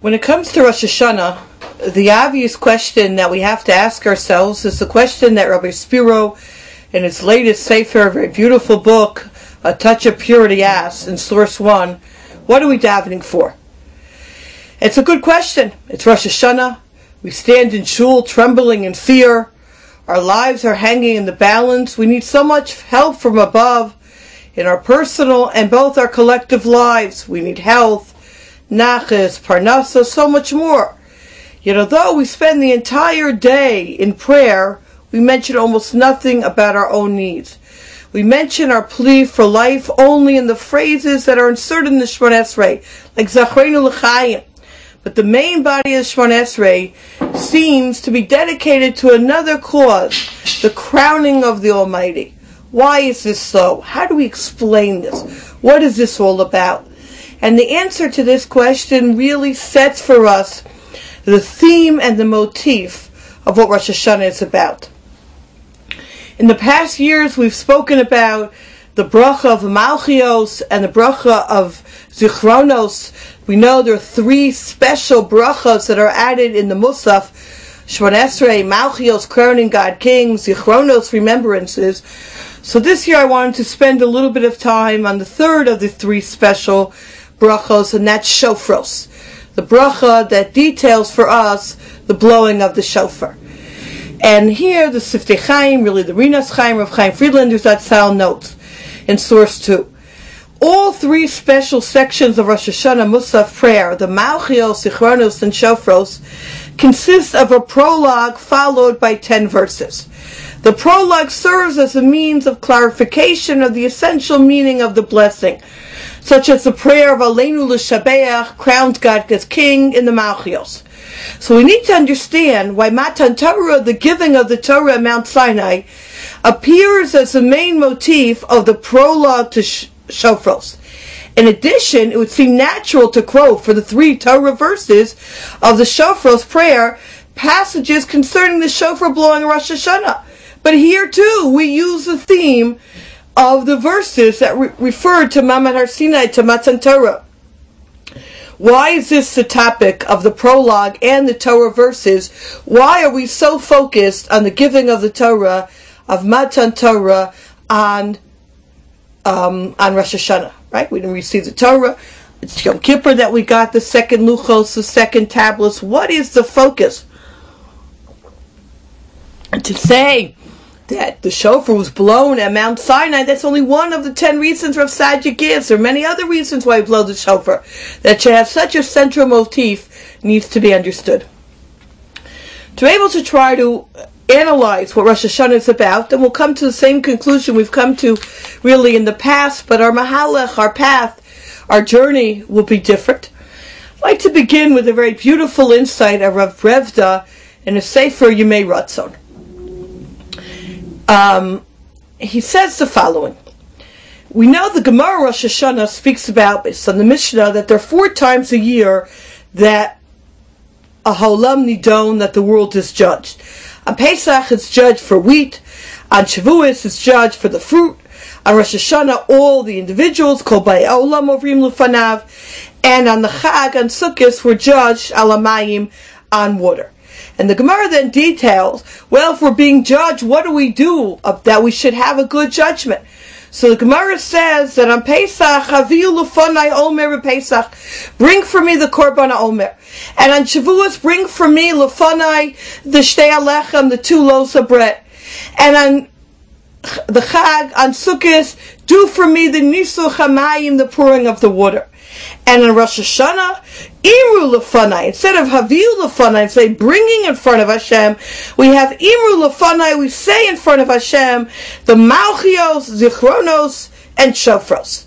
When it comes to Rosh Hashanah, the obvious question that we have to ask ourselves is the question that Rabbi Spiro, in his latest Sefer, a very beautiful book, A Touch of Purity, asks in Source 1, what are we davening for? It's a good question. It's Rosh Hashanah. We stand in shul trembling in fear. Our lives are hanging in the balance. We need so much help from above in our personal and both our collective lives. We need health, nachas, parnasa, so much more. Yet although we spend the entire day in prayer, we mention almost nothing about our own needs. We mention our plea for life only in the phrases that are inserted in the Shemona Esrei, like Zachrenu L'chaim. But the main body of the Shemona Esrei seems to be dedicated to another cause, the crowning of the Almighty. Why is this so? How do we explain this? What is this all about? And the answer to this question really sets for us the theme and the motif of what Rosh Hashanah is about. In the past years, we've spoken about the bracha of Malchios and the bracha of Zichronos. We know there are three special brachas that are added in the Musaf: Shemona Esrei, Malchios, crowning God King, Zichronos, remembrances. So this year I wanted to spend a little bit of time on the third of the three special brachos, and that's Shofros, the bracha that details for us the blowing of the shofar. And here the Siftei Chaim, really the Rinas Chaim of Chaim Friedlander's Atzal notes in Source 2. All three special sections of Rosh Hashanah Musaf prayer, the Malchios, Zichronos, and Shofros, consist of a prologue followed by 10 verses. The prologue serves as a means of clarification of the essential meaning of the blessing, such as the prayer of Aleinu L'Shabeach, crowned God as King, in the Malchios. So we need to understand why Matan Torah, the giving of the Torah at Mount Sinai, appears as the main motif of the prologue to Shofros. In addition, it would seem natural to quote for the three Torah verses of the Shofros prayer passages concerning the shofar blowing in Rosh Hashanah. But here too, we use the theme of the verses that refer to Mamad Har Sinai, to Matan Torah. Why is this the topic of the prologue and the Torah verses? Why are we so focused on the giving of the Torah, of Matan Torah, on Rosh Hashanah? Right? We didn't receive the Torah. It's Yom Kippur that we got the second luchos, the second tablets. What is the focus? And to say that the shofar was blown at Mount Sinai, that's only one of the 10 reasons Rav Sadia gives. There are many other reasons why we blow the shofar. That should have such a central motif needs to be understood. To be able to try to analyze what Rosh Hashanah is about, then we'll come to the same conclusion we've come to really in the past, but our mahalech, our path, our journey will be different. I'd like to begin with a very beautiful insight of Rav Brevda in a Sefer Yemei Ratzon. He says the following. We know the Gemara Rosh Hashanah speaks about, based on the Mishnah, that there are 4 times a year that a Haolam Nidon, that the world is judged. On Pesach it's judged for wheat. On Shavuos it's judged for the fruit. On Rosh Hashanah all the individuals, Kol Bai Olam Ovrim Lufanav. And on the Chag, on Sukkot, were judged Alamayim, on water. And the Gemara then details, well, if we're being judged, what do we do that we should have a good judgment? So the Gemara says that on Pesach, Haviu Lufonai Omer Pesach, bring for me the Korban Omer. And on Shavuos, bring for me Lufonai the Shtei Alechem, the 2 loaves of bread. And on the Chag, on Sukkot, do for me the Nisu Chamayim, the pouring of the water. And in Rosh Hashanah, Imru Lefanai, instead of Haviu Lefanai, say bringing in front of Hashem, we have Imru Lefanai, we say in front of Hashem, the Malchios, Zichronos, and Shofros.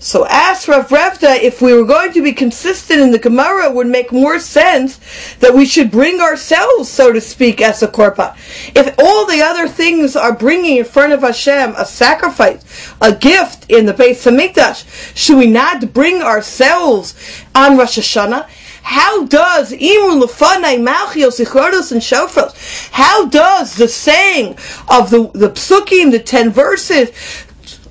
So ask Rav Brevda, if we were going to be consistent in the Gemara, it would make more sense that we should bring ourselves, so to speak, as a korban. If all the other things are bringing in front of Hashem a sacrifice, a gift in the Beis Hamikdash, should we not bring ourselves on Rosh Hashanah? How does Imru Lefanai, Malchios, Zichronos, and Shofros, how does the saying of the Psukim, the 10 verses,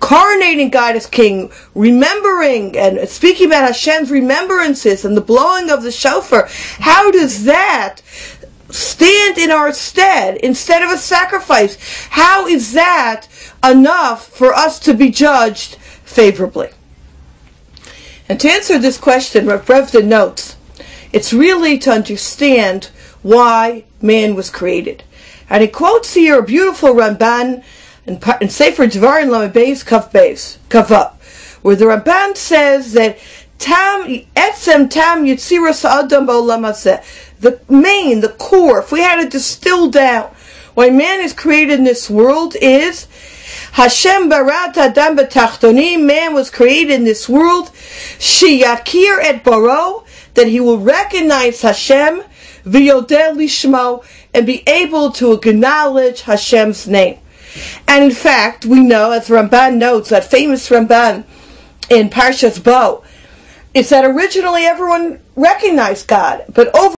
coronating God as king, remembering and speaking about Hashem's remembrances and the blowing of the shofar, how does that stand in our stead instead of a sacrifice? How is that enough for us to be judged favorably? And to answer this question, Rav Brevda notes, it's really to understand why man was created. And he quotes here a beautiful Ramban in Sefer Dvarim Lamed Beis Kav Up, where the Ramban says that etzem tam yitziras ha'adam ba'olam hazeh, the core, if we had to distill down why man is created in this world, is Hashem barat adam b'tachtonim, man was created in this world, sheyakir et baro, that he will recognize Hashem, v'yodeh lishmo, and be able to acknowledge Hashem's name. And in fact, we know, as Ramban notes, that famous Ramban in Parshas Bo, is that originally everyone recognized God, but over